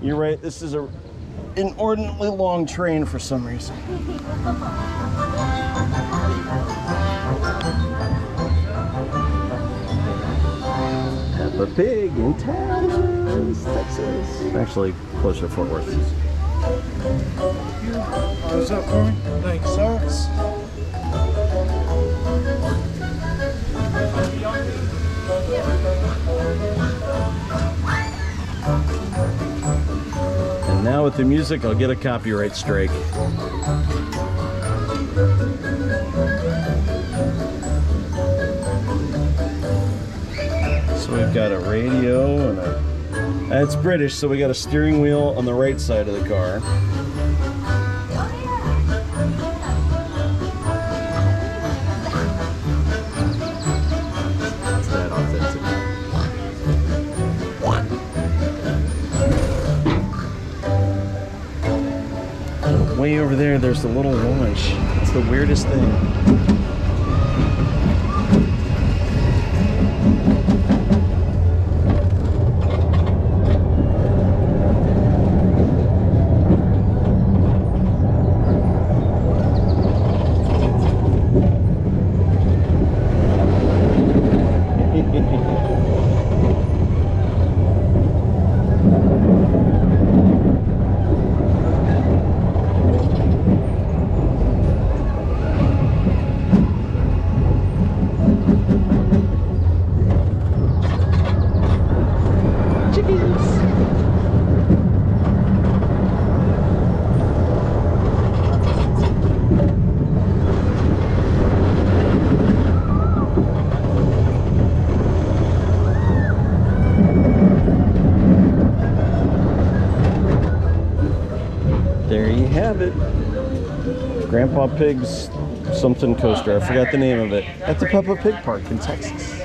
You're right, this is an inordinately long train for some reason. Peppa Pig in Texas, Texas. Actually, closer to Fort Worth. What's up, Corey? Thanks, socks. And now with the music, I'll get a copyright strike. So we've got a radio and it's British, so we got a steering wheel on the right side of the car. It's that authentic. Way over there, there's the little launch. It's the weirdest thing. There you have it. Grandpa Pig's something coaster. I forgot the name of it. At the Peppa Pig Park in Texas.